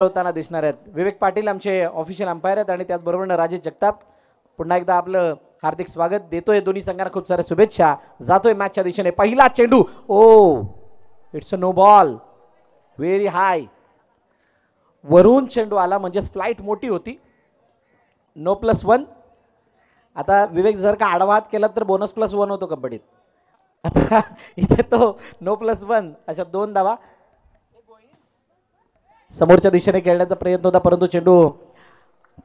होताना दिसणार आहेत. विवेक पाटील आमचे ऑफिशियल अंपायर आहेत आणि त्याचबरोबर राजेश जगताप. पुन्हा एकदा आपलं हार्दिक स्वागत देतोय. दोन्ही संघांना खूप साऱ्या शुभेच्छा. जातोय मॅचच्या दिशेने. पहिला चेंडू. Oh it's a no ball. Very high. वरून चेंडू आला म्हणजे फ्लाइट मोठी होती. नो +1. आता विवेक जर का आडवात केला तर बोनस +1 होतो कबड्डीत. आता इथे तो नो +1 अशा 2 धावा. समोरच्या दिशेने खेळण्याचा प्रयत्न होता परंतु चेंडू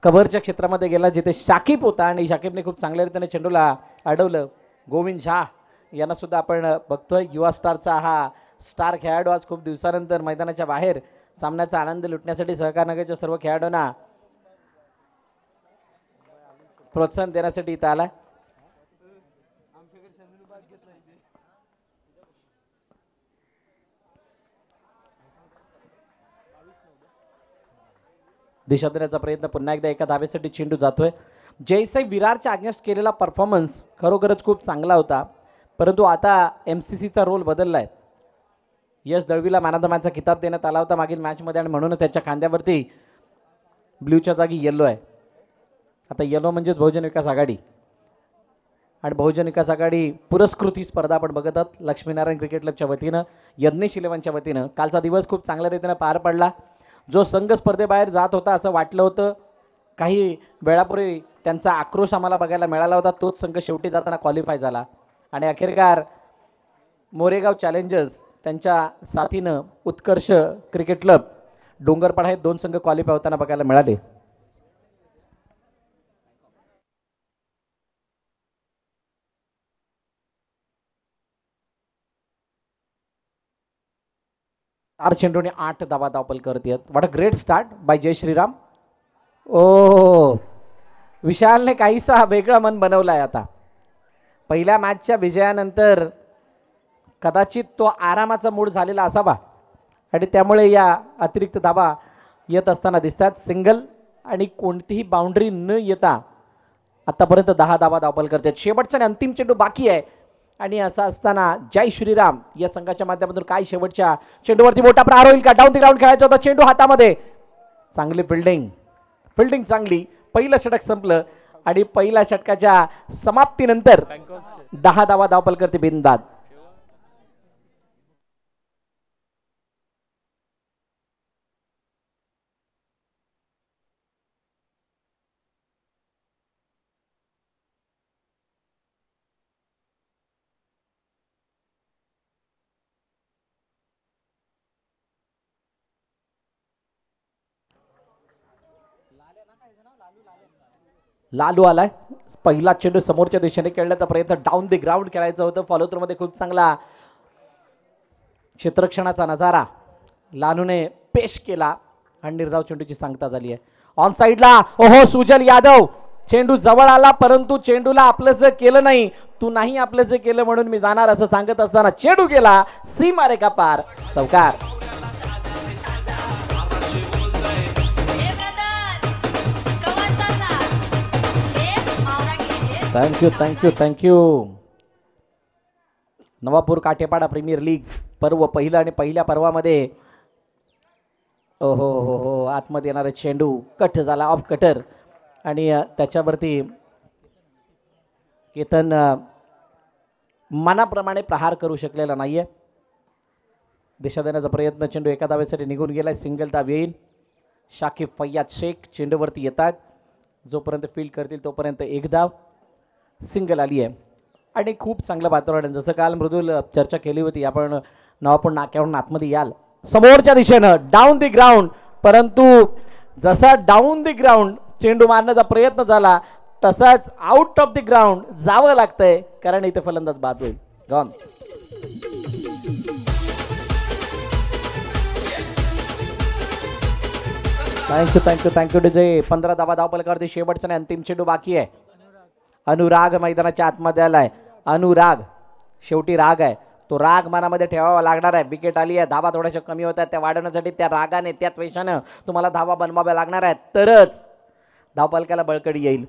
कव्हरच्या क्षेत्रामध्ये गेला जिथे शाकिब होता आणि शाकिबने खूप चांगल्या रीतीने चेंडूला अडवलं. गोविंद झा यांना सुद्धा आपण बघतोय. युवा स्टारचा हा स्टार खेळाडू आज खूप दिवसानंतर मैदानाच्या बाहेर सामन्याचा आनंद लुटण्यासाठी सहकार नगरच्या सर्व खेळाडूंना प्रोत्साहन देण्यासाठी इथं आला. दिशा देण्याचा प्रयत्न पुन्हा एकदा एका धावेसाठी चेंडू जातोय. जयसाई विरारच्या अगेन्स्ट केलेला परफॉर्मन्स खरोखरच खूप चांगला होता परंतु आता MCCचा रोल बदललाय. यश दळवीला मॅन ऑफ द मॅचचा किताब देण्यात आला होता मागील मॅचमध्ये आणि म्हणून त्याच्या खांद्यावरती ब्ल्यूच्या जागी येलो आहे. आता येलो म्हणजेच बहुजन विकास आघाडी आणि बहुजन विकास आघाडी पुरस्कृत ही स्पर्धा आपण बघत आहोत. लक्ष्मीनारायण क्रिकेट क्लबच्या वतीनं, यज्ञेश इलेव्हनच्या वतीनं कालचा दिवस खूप चांगल्या रीतीनं पार पडला. जो संघ स्पर्धेबाहेर जात होता असं वाटलं होतं, काही वेळापूर्वी त्यांचा आक्रोश आम्हाला बघायला मिळाला होता, तोच संघ शेवटी जाताना क्वालिफाय झाला आणि अखेरकार मोरेगाव चॅलेंजर्स त्यांच्या साथीनं उत्कर्ष क्रिकेट क्लब डोंगरपाडा हे 2 संघ क्वालिफाय होताना बघायला मिळाले. चार चेंडूने 8 धावा धावपल करतात. What a great start by Jay Shriram. ओ विशालने काहीसा वेगळा मन बनवलाय. आता पहिल्या मॅचच्या विजयानंतर कदाचित तो आरामाचा मूड झालेला असावा आणि त्यामुळे या अतिरिक्त धावा येत असताना दिसतात. सिंगल आणि कोणतीही बाउंड्री न येता आतापर्यंत 10 धावा धावपल करतात. शेवटचा आणि अंतिम चेंडू बाकी आहे आणि असं असताना जय श्रीराम या संघाच्या माध्यमातून काय शेवटच्या चेंडूवरती मोठा प्रहार होईल का? डाऊन द ग्राउंड खेळायचा होता चेंडू हातामध्ये. चांगली फिल्डिंग चांगली. पहिलं षटक संपलं आणि पहिल्या षटकाच्या समाप्तीनंतर 10 धावा धावपल करते बिनधास्त. लालू आलाय. पहिला चेंडू समोरच्या दिशेने खेळण्याचा प्रयत्न. डाऊन द ग्राउंड खेळायचं होतं. फॉलो थ्रू मध्ये खूप चांगला क्षेत्ररक्षणाचा नजारा लालूने पेश केला आणि निर्धाव चेंडूची सांगता झाली आहे. ऑन साइडला ओहो सुजल यादव. चेंडू जवळ आला परंतु चेंडूला आपलंच केलं नाही. तू नाही आपलंच केलं म्हणून मी जाणार असं सांगत असताना चेंडू गेला सीमारेखा पार. चौकार. थँक्यू. नवापूर काठेपाडा प्रीमियर लीग पर्व पहिलं आणि पहिल्या पर्वामध्ये ओहो हो हो आतमध्ये येणारा चेंडू कट झाला ऑफ कटर आणि त्याच्यावरती केतन मनाप्रमाणे प्रहार करू शकलेला नाहीये. दिशा देण्याचा प्रयत्न. चेंडू एका धावेसाठी निघून गेलाय. सिंगल धाव येईल. शाकिब फैयाद शेख चेंडूवरती येतात. जोपर्यंत फील्ड करतील तोपर्यंत एक धाव. सिंगल आली आहे आणि खूप चांगलं वातावरण. जसं काल मृदुल चर्चा केली होती आपण नवापूर नाक्यावरून आतमध्ये याल समोरच्या दिशेनं डाऊन द ग्राउंड परंतु जसा डाऊन द ग्राउंड चेंडू मारण्याचा प्रयत्न झाला तसाच आउट ऑफ द ग्राउंड जावं लागतंय कारण इथे फलंदाज बाद होईल. गॉन. Thank you DJ. 15 धावा धावपल करते. शेवटचा आणि अंतिम चेंडू बाकी आहे. अनुराग मैदानाच्या आतमध्ये आलाय. अनुराग शेवटी राग आहे तो राग मनामध्ये ठेवावा लागणार आहे. विकेट आली आहे. धावा थोड्याशा कमी होतात त्या वाढवण्यासाठी त्या रागाने त्या त्वेषानं तुम्हाला धावा बनवाव्या लागणार आहेत तरच धावपलकाला बळकटी येईल.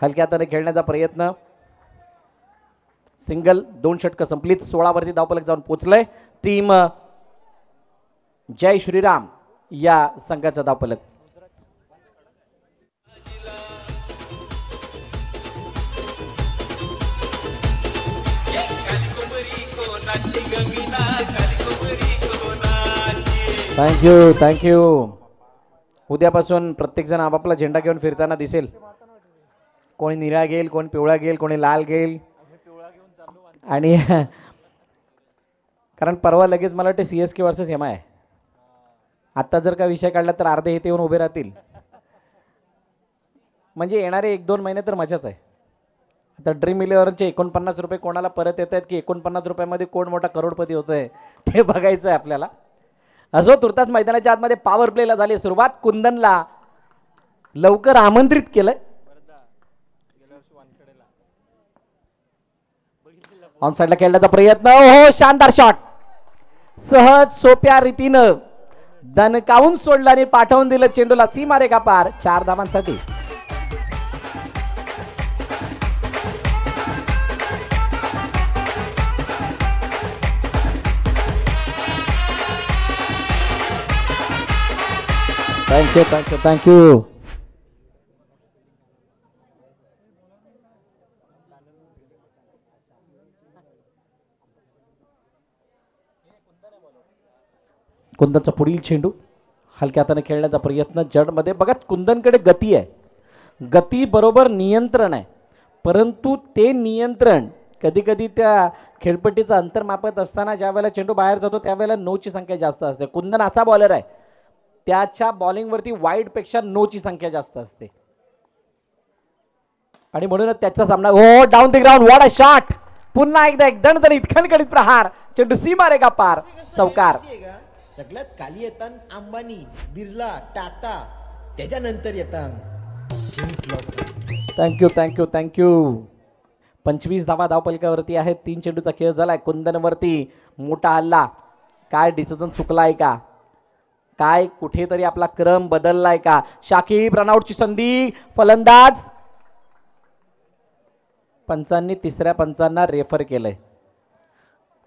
हलक्या हाताने खेळण्याचा प्रयत्न. सिंगल. 2 षटकं संपलीत. 16 वरती धावपलक जाऊन पोचलंय. टीम जय श्रीराम या संघाचा धावफलक. थँक्यू. उद्यापासून प्रत्येकजण आपापला झेंडा घेऊन फिरताना दिसेल. कोणी निळा घेईल, कोणी पिवळा घेईल, कोणी लाल घेईल. आणि कारण परवा लगेच मला वाटते CSK वर्सेस MI आहे. आत्ता जर का विषय काढला तर अर्धे इथे येऊन उभे राहतील. म्हणजे येणारे 1-2 महिने तर मजाच आहे. आता ड्रीम 11चे 49 रुपये कोणाला परत येत आहेत की 49 रुपयामध्ये कोण मोठा करोडपती होतोय ते बघायचं आहे आपल्याला. असो, तुर्तास मैदानाच्या आतमध्ये पॉवर प्लेला झाली सुरुवात. कुंदनला लवकर आमंत्रित केलंय. ऑन साइडला खेळण्याचा प्रयत्न. हो, शानदार शॉट. सहज सोप्या रीतीनं दणकावून सोडला आणि पाठवून दिलं चेंडूला सीमारेखा पार 4 धावांसाठी. थँक्यू. कुंदनचा पुढील चेंडू हलक्या हाताने खेळण्याचा प्रयत्न जडमध्ये. बघा, कुंदनकडे गती आहे, गती बरोबर नियंत्रण आहे. परंतु ते नियंत्रण कधी कधी त्या खेळपट्टीचं अंतर मापत असताना ज्या वेळेला चेंडू बाहेर जातो त्यावेळेला 9ची संख्या जास्त असते. कुंदन असा बॉलर आहे, त्याच्या बॉलिंगवरती वाईडपेक्षा 9ची संख्या जास्त असते आणि म्हणूनच त्याचा सामना. हो, down the ground. What a shot. पुन्हा एकदा एक दणदणीत खणखणीत प्रहार. चेंडू सीमारेखा पार. चौकार. सगळ्यात खाली येतात अंबानी, बिर्ला, टाटा, त्याच्यानंतर येतात. थँक्यू. 25 धावा धावपलकावरती आहेत. 3 चेंडूचा खेळ झालाय. कुंदनवरती मोठा हल्ला. काय डिसिजन चुकलाय का, काय कुठेतरी आपला क्रम बदललाय का. शाकिब, रनआउटची संधी. फलंदाज. पंचांनी तिसऱ्या पंचांना रेफर केलंय.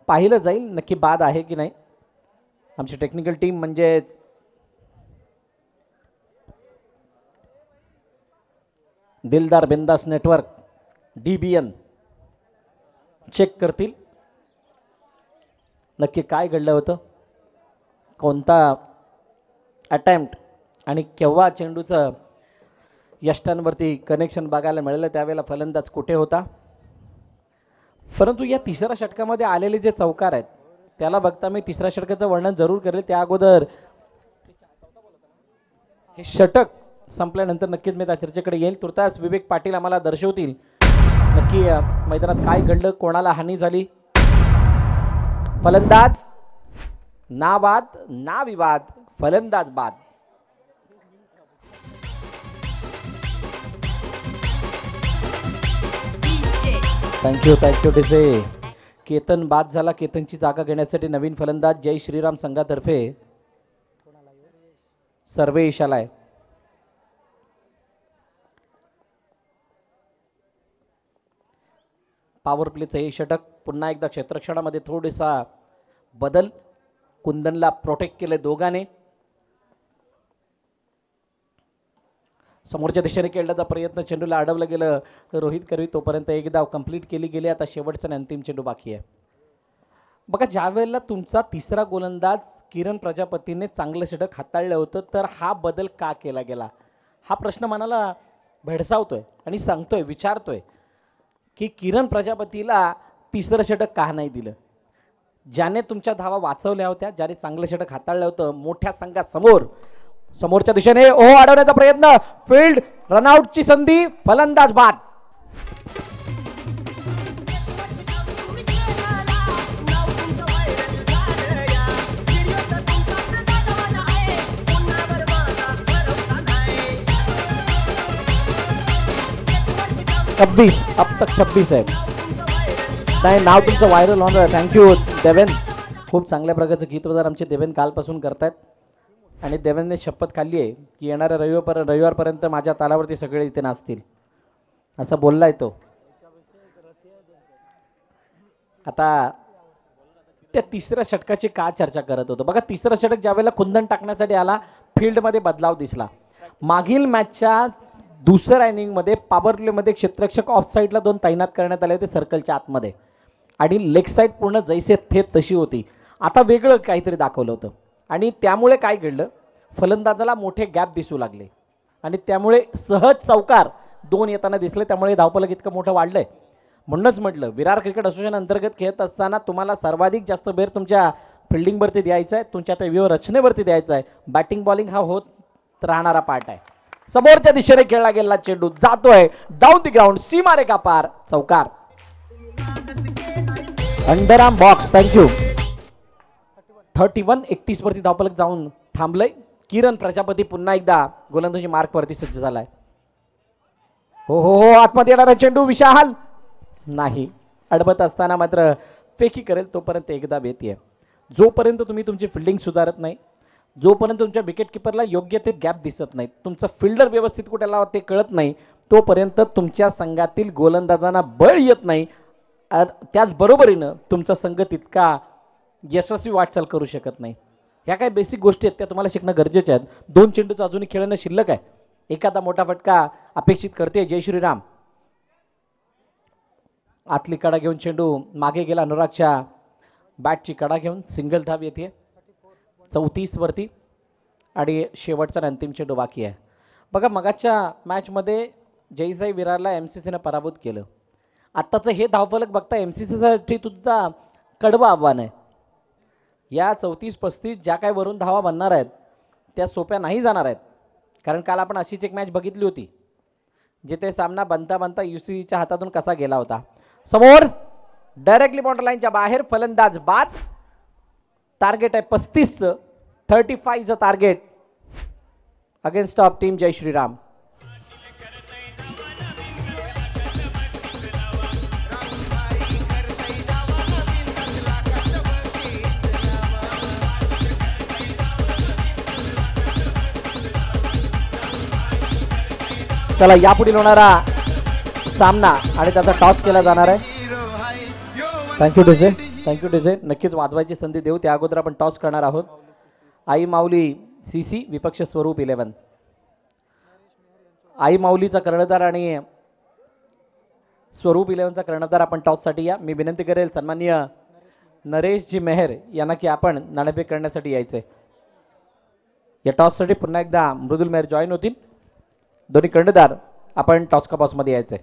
पाहिलं जाईल नक्की बाद आहे की नाही. आमची टेक्निकल टीम म्हणजेच दिलदार बिंदास नेटवर्क DBN चेक करतील नक्की काय घडलं होतं, कोणता अटेम्प्ट आणि केव्हा चेंडूचं यष्टांवरती कनेक्शन बघायला मिळालं, त्यावेळेला फलंदाज कुठे होता. परंतु या तिसऱ्या षटकामध्ये आलेले जे चौकार आहेत त्याला बघता मी तिसऱ्या षटकाचं वर्णन जरूर करेल. त्या अगोदर हे षटक संपल्यानंतर नक्कीच मी त्या चर्चेकडे येईल. तुर्तास विवेक पाटील आम्हाला दर्शवतील नक्की मैदानात काय घडलं, कोणाला हानी झाली. फलंदाज ना बाद ना विवाद, फलंदाज बाद. थँक्यू डिसे. केतन बाद झाला. केतनची जागा घेण्यासाठी नवीन फलंदाज जय श्रीराम संघातर्फे सर्वेश आलाय. पॉवर प्लेचं हे षटक पुन्हा एकदा क्षेत्ररक्षणामध्ये थोडासा बदल. कुंदनला प्रोटेक्ट केले दोघांनी. समोरच्या दिशेने खेळण्याचा प्रयत्न, चेंडूला अडवलं गेलं रोहित करवी. तोपर्यंत एक धाव कंप्लीट केली गेली. आता शेवटचा आणि अंतिम चेंडू बाकी आहे. बघा, ज्या वेळेला तुमचा तिसरा गोलंदाज किरण प्रजापतीने चांगलं षटक हाताळलं होतं तर हा बदल का केला गेला हा प्रश्न मनाला भेडसावतोय आणि सांगतोय, विचारतोय की किरण प्रजापतीला तिसरं षटक का नाही दिलं. ज्याने तुमच्या धावा वाचवल्या होत्या, ज्याने चांगलं षटक हाताळलं होतं मोठ्या संघासमोर, समोरच्या दिशेने अडवण्याचा प्रयत्न, फील्ड रनआउटची संधी, फलंदाज बाद. अब तक 26 आहे. नाही, नाव तुमचं व्हायरल होणार. थँक्यू देवेन. खूप चांगल्या प्रकारचं गीतवदान आमचे देवेन कालपासून करतायत आणि देवेनने शपथ खाल्ली आहे की येणाऱ्या रविवारपर्यंत माझ्या तालावरती सगळे इथे नाचतील असं बोललाय तो. आता त्या तिसऱ्या षटकाची का चर्चा करत होतो बघा. तिसरा षटक ज्यावेळेला कुंदन टाकण्यासाठी आला, फील्डमध्ये बदलाव दिसला. मागील मॅचच्या दुसऱ्या इनिंगमध्ये पॉवर प्लेमध्ये क्षेत्ररक्षक ऑफ साईडला 2 तैनात करण्यात आले होते सर्कलच्या आतमध्ये, आणि लेग साईड पूर्ण जैसे थे तशी होती. आता वेगळं काहीतरी दाखवलं होतं, आणि त्यामुळे काय घडलं, फलंदाजाला मोठे गॅप दिसू लागले, आणि त्यामुळे सहज चौकार 2 येताना दिसले. त्यामुळे धावफलक इतकं मोठं वाढलंय. म्हणूनच म्हटलं, विरार क्रिकेट असोसिएशन अंतर्गत खेळत असताना तुम्हाला सर्वाधिक जास्त बेर तुमच्या फिल्डिंगवरती द्यायचा आहे, तुमच्या त्या व्यूहरचनेवरती द्यायचा आहे. बॅटिंग बॉलिंग हा होत राहणारा पार्ट आहे. समोरच्या दिशेने खेळला गेलेला चेंडू जातोय डाऊन द ग्राउंड, सीमारेखा पार, चौकार, अंडरआर्म बॉक्स. थँक्यू. 31-31 वरती धावफलक जाऊन थांबलंय. किरण प्रजापती पुन्हा एकदा गोलंदाजी मार्कवरती सज्ज झालाय. हो हो हो, आतमध्ये येणारा चेंडू विशाल नाही. अडबत असताना मात्र फेकी करेल तोपर्यंत एकदा येते. जोपर्यंत तुम्ही तुमची फिल्डिंग सुधारत नाही, जोपर्यंत तुमच्या विकेट किपरला योग्य ते गॅप दिसत नाही, तुमचा फिल्डर व्यवस्थित कुठे लावा ते कळत नाही, तोपर्यंत तुमच्या संघातील गोलंदाजांना बळ येत नाही. त्याचबरोबरीनं तुमचा संघ तितका यशस्वी वाटचाल करू शकत नाही. ह्या काही बेसिक गोष्टी आहेत, त्या तुम्हाला शिकणं गरजेच्या आहेत. 2 चेंडूचं अजूनही खेळणं शिल्लक आहे. एखादा मोठा फटका अपेक्षित करते जय श्रीराम. आतली कडा घेऊन चेंडू मागे गेला, अनुरागच्या बॅटची कडा घेऊन सिंगल धाव येते 34 वरती, आणि शेवटचा अंतिम चेंडू बाकी आहे. बघा, मगाच्या मॅचमध्ये जयसाई विरारला MCCनं पराभूत केलं. आत्ताचं हे धावफलक बघता MCCसाठी सुद्धा कडवं आव्हान आहे. या 34-35 ज्या काय वरून धावा बनणार आहेत त्या सोप्या नाही जाणार आहेत. कारण काल आपण अशीच एक मॅच बघितली होती, जिथे सामना बनता बनता UCCच्या हातातून कसा गेला होता. समोर डायरेक्टली बॉर्डर लाईनच्या बाहेर, फलंदाज बाद. टार्गेट आहे 35चं, 35चं टार्गेट अगेन्स्ट ऑफ टीम जय श्रीराम. चला, यापुढील होणारा सामना आणि त्याचा टॉस केला जाणार आहे. Thank you DJ, thank you DJ. नक्कीच वाजवायची संधी देऊ. त्या अगोदर आपण टॉस करणार आहोत. आई माऊली CC विपक्ष स्वरूप 11. आई माऊलीचा कर्णधार आणि स्वरूप 11चा कर्णधार आपण टॉससाठी या. मी विनंती करेल सन्माननीय नरेशजी मेहर यांना की आपण नाणेफेक करण्यासाठी यायचे. या टॉससाठी पुन्हा एकदा मृदुल मेहर जॉईन होतील. दोन्ही कर्णधार आपण टॉस का बॉक्समध्ये यायचे.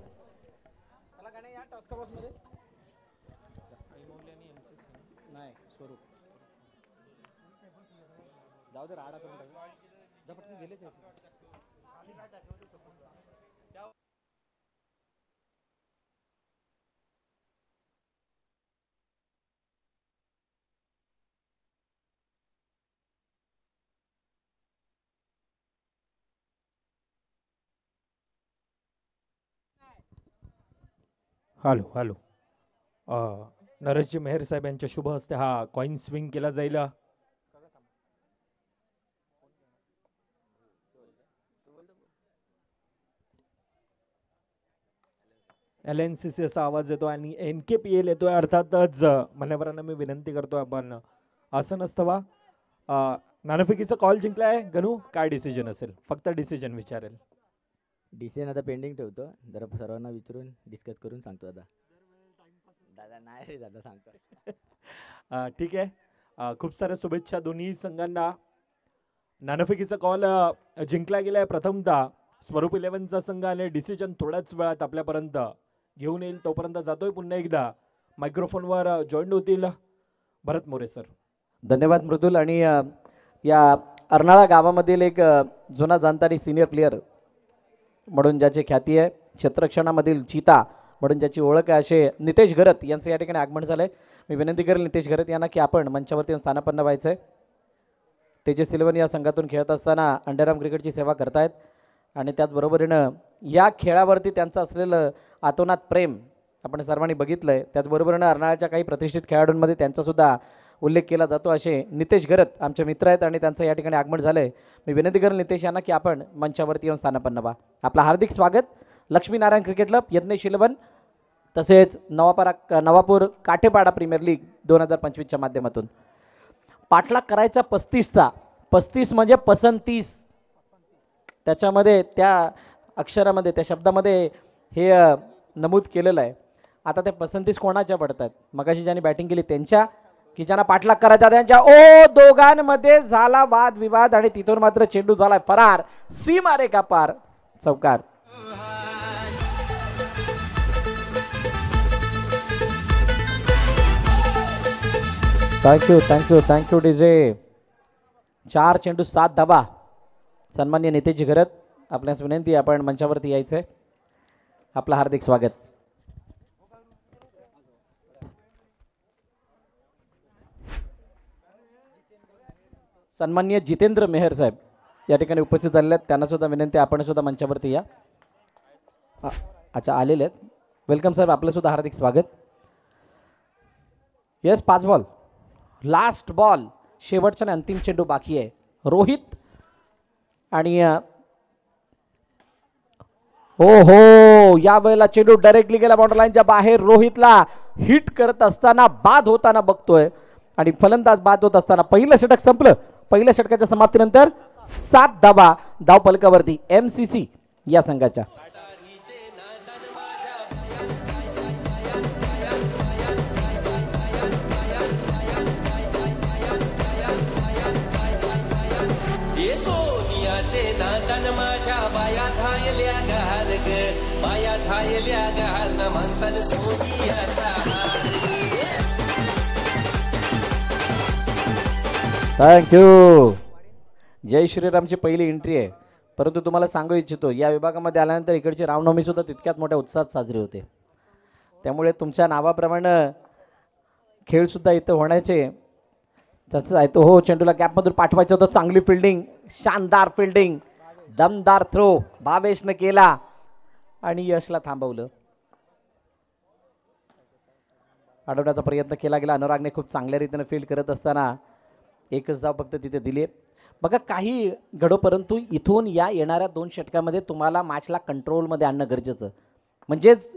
हॅलो हॅलो, नरेशजी मेहर साहेब यांच्या शुभ हस्ते हा कॉइन स्विंग केला जाईल. LNCC असा आवाज येतो आणि NKPL येतोय. अर्थातच मान्यवरांना मी विनंती करतो, आपण असं नसतं वा. नाणेफेकीचा कॉल जिंकलाय गणू, काय डिसिजन असेल? फक्त डिसिजन विचारेल. डिसिजन आता पेंडिंग ठेवतो, जरा सर्वांना विचारून डिस्कस करून सांगतो. आता दादा नाही रे, दादा सांगतो. ठीक आहे. खूप साऱ्या शुभेच्छा दोन्ही संघांना. नाणेफेकीचा कॉल जिंकला गेलाय प्रथमतः स्वरूप 11चा संघ, आणि डिसिजन थोड्याच वेळात आपल्यापर्यंत घेऊन येईल. तोपर्यंत जातोय पुन्हा एकदा मायक्रोफोनवर जॉईन होतील भरत मोरे सर. धन्यवाद मृदुल. आणि या अर्नाळा गावामधील एक जुना जाणता सिनियर प्लेयर म्हणून ज्याची ख्याती आहे, क्षेत्ररक्षणामधील चीता म्हणून ज्याची ओळख आहे, असे नितेश घरत यांचं या ठिकाणी आगमन झालं आहे. मी विनंती करेल नितेश घरत यांना की आपण मंचावरती स्थानापन्न व्हायचं आहे. तेजस सिल्वन या संघातून खेळत असताना अंडरआर्म क्रिकेटची सेवा करतायत, आणि त्याचबरोबरीनं या खेळावरती त्यांचं असलेलं आतोनात प्रेम आपण सर्वांनी बघितलं आहे. त्याचबरोबरीनं अर्नाळ्याच्या काही प्रतिष्ठित खेळाडूंमध्ये त्यांचासुद्धा उल्लेख केला जातो. असे नितेश घरत आमचे मित्र आहेत आणि त्यांचं या ठिकाणी आगमन झालं आहे. मी विनंती करेल नितेश यांना की आपण मंचावरती येऊन स्थानापन्न व्हा. आपलं हार्दिक स्वागत. लक्ष्मीनारायण क्रिकेट क्लब, यज्ञेश शिलवन तसेच नवापूर काठेपाडा प्रीमियर लीग 2025च्या माध्यमातून पाठलाग करायचा 35चा 35 म्हणजे पसंतीस त्याच्यामध्ये त्या अक्षरामध्ये त्या शब्दामध्ये हे नमूद केलेलं आहे. आता ते पसंतीस कोणाच्या पडतात मगाशी ज्यांनी बॅटिंग केली त्यांच्या की ज्यांना पाठलाग करायचा त्यांच्या. ओ दोघांमध्ये झाला वादविवाद आणि तिथून मात्र चेंडू झालाय फरार सीमारेखा पार चौकार. Thank you DJ. 4 चेंडू 7 धाबा. सन्माननीय नेतेची घरत आपल्यास विनंती आपण मंचावरती यायचंय. आपलं हार्दिक स्वागत. सन्माननीय जितेंद्र मेहर साहेब या ठिकाणी उपस्थित झालेले आहेत. त्यांना सुद्धा विनंती आपण सुद्धा मंचावरती या. अच्छा आलेले आहेत. वेलकम साहेब आपलं सुद्धा हार्दिक स्वागत. येस 5 बॉल लास्ट बॉल शेवटचा आणि अंतिम चेंडू बाकी आहे. रोहित आणि हो हो या वेळेला चेंडू डायरेक्टली गेला बाउंड्री लाईनच्या बाहेर. रोहितला हिट करत असताना बाद होताना बघतोय आणि फलंदाज बाद होत असताना पहिलं षटक संपलं. पहिल्या षटकाच्या समाप्तीनंतर 7 धाबा धाव फलकावरती MCC या संघाच्या. थँक्यू. जय श्रीरामची पहिली एंट्री आहे. परंतु तुम्हाला सांगू इच्छितो या विभागामध्ये आल्यानंतर इकडची रामनवमी सुद्धा तितक्यात मोठ्या उत्साहात साजरी होते. त्यामुळे तुमच्या नावाप्रमाणे खेळ सुद्धा इथं होण्याचे जसं आहे तो. हो चेंडूला गॅपमधून पाठवायचं होतं. चांगली फिल्डिंग शानदार फिल्डिंग दमदार थ्रो भावेशनं केला आणि यशला थांबवलं. अडवण्याचा प्रयत्न केला गेला. अनुरागने खूप चांगल्या रीतीने फील्ड करत असताना एकच धाव फक्त तिथे दिली. बघा काही घडो परंतु इथून या येणाऱ्या 2 षटकामध्ये तुम्हाला मॅचला कंट्रोलमध्ये आणणं गरजेचं. म्हणजेच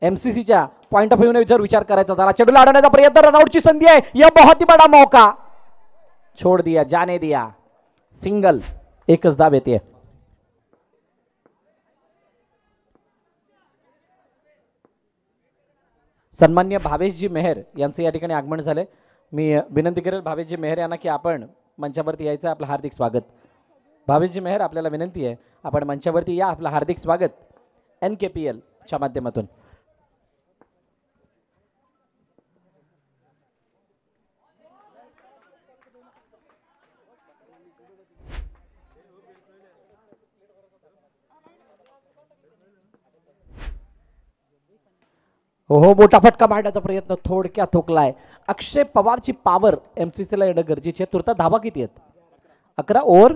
MCCच्या पॉईंट ऑफ व्ह्यूने विचार करायचा झाला. चेंडूला अडवण्याचा प्रयत्न रनआउटची संधी आहे. यह बहुत ही बडा मौका छोड़ दिया जाने दिया. सिंगल एकच धाव येते. सन्मान्य भावेशजी मेहर यांचं या ठिकाणी आगमन झाले. मी विनंती करेल भावेशजी मेहर यांना की आपण मंचावरती यायचं. आपलं हार्दिक स्वागत. भावेशजी मेहर आपल्याला विनंती आहे आपण मंचावरती या. आपलं हार्दिक स्वागत NKPL च्या माध्यमातून. हो मोठा फटका मारण्याचा प्रयत्न थोडक्यात ठोकलाय. अक्षय पवारची पॉवर MCCला येणं गरजेची आहे. तुर्ता धावा किती आहेत? 11 ओव्हर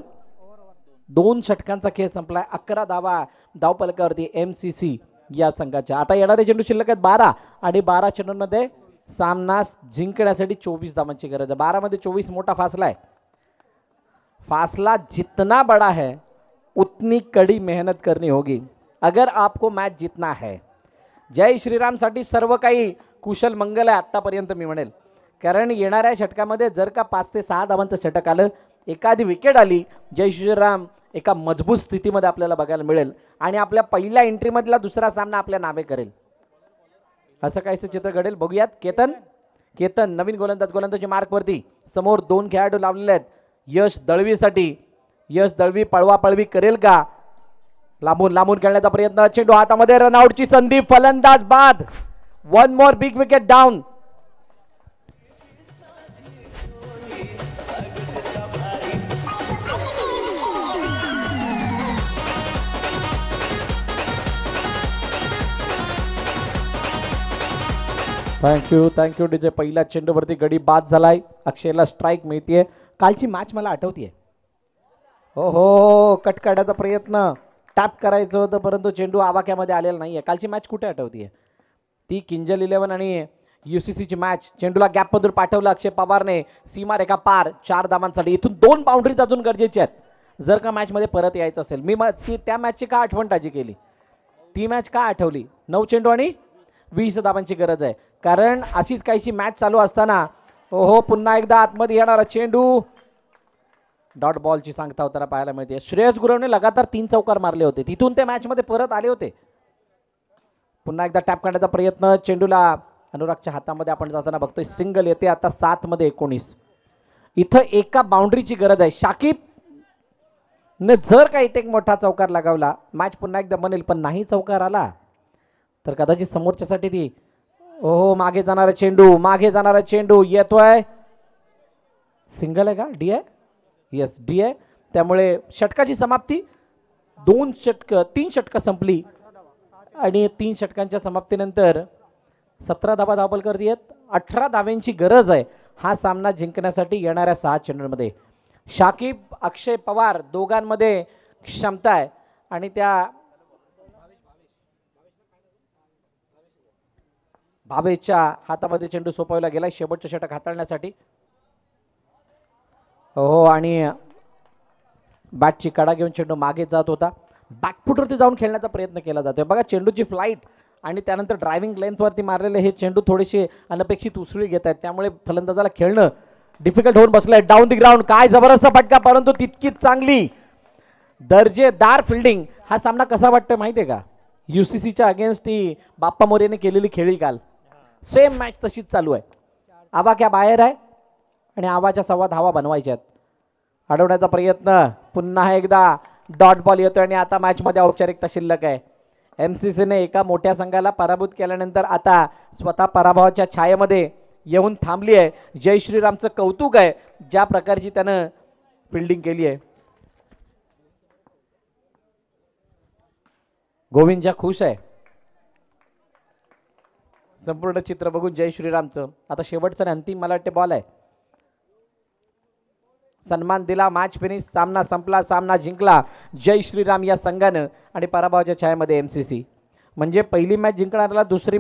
2 षटकांचा खेळ संपलाय. 11 धावा धाव फलकावरती MCC या संघाच्या. आता येणारे चेंडू शिल्लक आहेत 12 आणि 12 चेंडूंमध्ये सामना जिंकण्यासाठी 24 धावांची गरज आहे. 12 मध्ये 24 मोठा फासला आहे. फासला जितना बड़ा है उतनी कड़ी मेहनत करनी होगी अगर आपको मैच जीतना है. जय श्रीराम साठी सर्व काही कुशल मंगल आहे आतापर्यंत मी म्हणेल. कारण येणाऱ्या षटकामध्ये जर का 5 ते 6 धावांचं षटक आलं एखादी विकेट आली जय श्रीराम एका मजबूत स्थितीमध्ये आपल्याला बघायला मिळेल आणि आपल्या पहिल्या एंट्रीमधला दुसरा सामना आपल्या नावे करेल. असं काहीसं चित्र घडेल. बघूयात. केतन नवीन गोलंदाजी मार्कवरती. समोर 2 खेळाडू लावलेले आहेत यश दळवीसाठी. यश दळवी पळवापळवी करेल का? लांबून खेळण्याचा प्रयत्न. चेंडू हातामध्ये. रनआउटची संधी. फलंदाज बाद. 1 मोर big wicket down. Thank you DJ. पहिल्या चेंडूवरती गडी बाद झालाय. अक्षयला स्ट्राईक मिळतीये. कालची मॅच मला आठवतीये. हो कट काढायचा प्रयत्न टॅप करायचं होतं परंतु चेंडू आवाक्यामध्ये आलेला नाहीये. कालची मॅच कुठे आठवतीये? ती किंजल 11 आणि UCCची मॅच. चेंडूला गॅपमधून पाठवलं अक्षय पवारने. सीमारेखा पार 4 धावांसाठी. इथून 2 बाउंड्रीज अजून गरजेच्या आहेत जर का मॅचमध्ये परत यायचं असेल. मी त्या मॅचची का आठवण ताजी केली? ती मॅच का आठवली? 9 चेंडू आणि 20 धावांची गरज आहे, कारण अशीच काहीशी मॅच चालू असताना हो पुन्हा एकदा आतमध्ये येणारा चेंडू, डॉट बॉलची सांगता होताना पाहायला मिळते. श्रेयस गुरवने लगातार 3 चौकार मारले होते, तिथून ते मॅचमध्ये परत आले होते. पुन्हा एकदा टॅप करण्याचा प्रयत्न, चेंडूला अनुरागच्या हातामध्ये आपण जाताना बघतोय. सिंगल येते आता 7 मध्ये 19. इथं एका बाउंड्रीची गरज आहे. शाकिब ने जर काही एक मोठा चौकार लगावला मॅच पुन्हा एकदा बनेल, पण नाही चौकार आला तर कदाचित समोरच्यासाठी ती ओहो मागे जाणारा चेंडू, मागे जाणारा चेंडू येतोय. सिंगल आहे का, डी आहे? येस डी आहे. त्यामुळे षटकाची समाप्ती, 3 षटकं संपली आणि 3 षटकांच्या समाप्तीनंतर 17 धावा धावपलकर आहेत. 18 धाव्यांची गरज आहे हा सामना जिंकण्यासाठी येणाऱ्या 6 चेंडूंमध्ये. शाकिब, अक्षय पवार दोघांमध्ये क्षमता आहे आणि त्या भावेशच्या हातामध्ये चेंडू सोपवला गेला शेवटचं षटक हाताळण्यासाठी. हो आणि बॅटची कडा घेऊन चेंडू मागे जात होता. बॅकफुटवरती जाऊन खेळण्याचा प्रयत्न केला जातोय. बघा चेंडूची फ्लाईट आणि त्यानंतर ड्रायव्हिंग लेंथवरती मारलेले हे चेंडू थोडेसे अनपेक्षित उसळी घेत आहेत, त्यामुळे फलंदाजाला खेळणं डिफिकल्ट होऊन बसलंय. डाऊन दी ग्राउंड, काय जबरदस्त फटका, परंतु तितकीच चांगली दर्जेदार फिल्डिंग. हा सामना कसा वाटतोय माहितीये का, UCCच्या अगेन्स्ट ही बाप्पा मोरेने केलेली खेळी काल सेम मॅच तशीच चालू आहे. आवा क्या बाहेर आहे आणि आवाच्या 1.25 धावा बनवायच्या आहेत. अडवण्याचा प्रयत्न, पुन्हा एकदा डॉट बॉल येतोय आणि आता मॅचमध्ये औपचारिकता शिल्लक आहे. MCCने एका मोठ्या संघाला पराभूत केल्यानंतर आता स्वतः पराभवाच्या छायेमध्ये येऊन थांबली आहे. जय श्रीरामचं कौतुक आहे ज्या प्रकारची त्यानं फिल्डिंग केली आहे. गोविंदजा खुश आहे संपूर्ण चित्र बघून जय श्रीरामचं. आता शेवटचं आणि अंतिम मला वाटते बॉल आहे. सन्मान दिला, मॅच फिनिश, सामना संपला, सामना जिंकला जय श्रीराम या संघानं आणि पराभवाच्या छायेमध्ये MCC. म्हणजे पहिली मॅच जिंकणाऱ्याला दुसरी